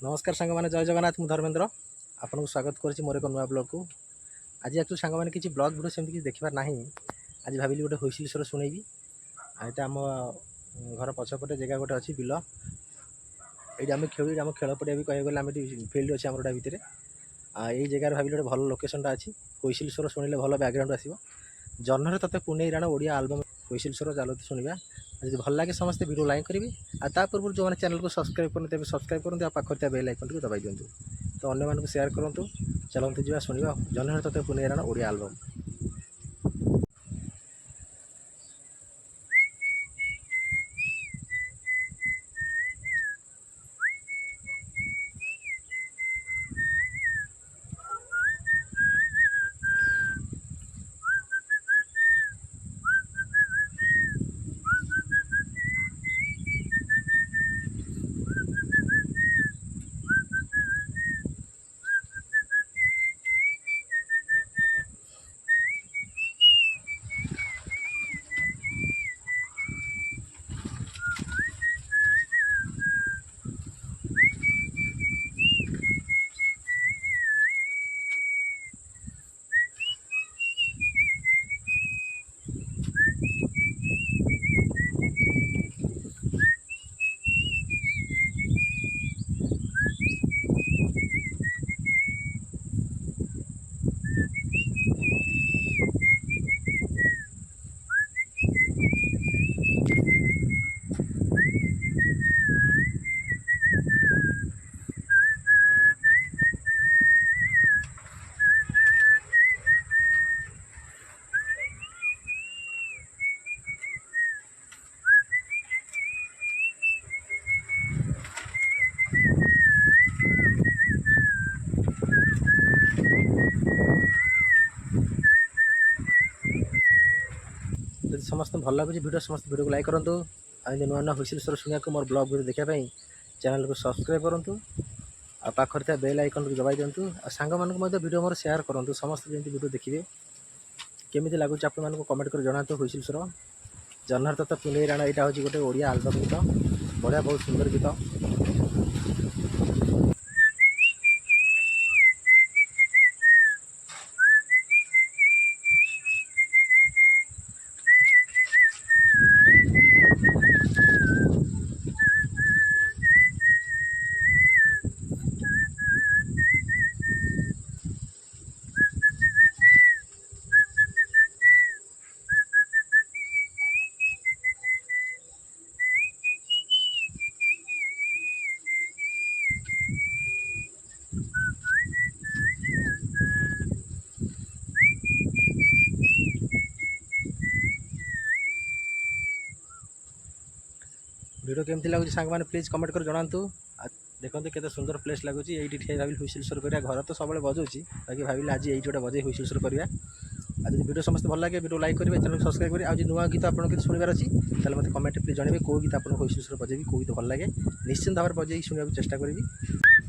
नमस्कार सांग मैंने जय जगन्नाथ मु धर्मेन्द्र आपको स्वागत करुँच मोर एक नुआ ब्लग को। आज एक्चुअली सांग मैंने किसी ब्लग भिडियो सेमती किसी देखार ना। आज भाविली गोटे हुइसिल स्वर शुणेबी। यहाँ आम घर पछपटे जगह गोटे अच्छी बिल ये आम खेल आम खेल पड़िया भी कह गले फिल्ड अच्छे आमर भितर यही जगह भाविली गोटे भल लोकेशन अच्छी। हुइसिल स्वर शुणिले भल बैकग्राउंड आसो। जन्नर तते पुणे राण ओडिया आल्बम हुइसिल स्वर चलते शुणा। यदि भल लगे समस्त वीडियो लाइक करेंगे आ पूर्व जो मैंने चैनल को सब्सक्राइब करते सब्सक्राइब करते पाखे बेल आइकन को दबाई दिंतु तो अन्य मानक शेयर करूँ। चलते जा शुणा जन्नर तते पुणे राण ओडिया आल्बम। यदि समस्त भल लगे वीडियो समस्त वीडियो को लाइक करूँ। नुआ नुआ हुइसिल स्वर शुणा मोर ब्लॉग वीडियो देखापी चैनल को सब्सक्राइब करूँ। पाखे बेल आइकन को दबाई दिंतु। सांग मानक वीडियो मोर शेयर करूँ। समस्त जमी वीडियो देखिए केमी लगुच आप कमेंट कर जनातु। हुइसिल स्वर जन्नर तते पुणे राण यहाँ हूँ गोटे ओडिया आल्बम गीत बढ़िया बहुत सुंदर गीत। वीडियो केमती लगुच सांग मैंने प्लीज कमेंट कर जनातु। देखते केते सुंदर प्लेस लगुच ये भाई हुइसिल स्वर करा घर तो सब बजाऊँगी बाकी भाविल आज ये गोटे बजे हुइसिल स्वर करा। आज वीडियो समस्त भल लगे वीडियो लाइक करेंगे चैनल सब्सक्राइब करेंगे। आज नुआ गीत आपको किसी शुणवार अच्छी ताले मत कमेंट प्लीज जनइबे कौ गीत आपको हुइसिल स्वर बजेबी कौ गीत भल लगे निश्चिंत भाव बजे शुणा चेष्टा करी।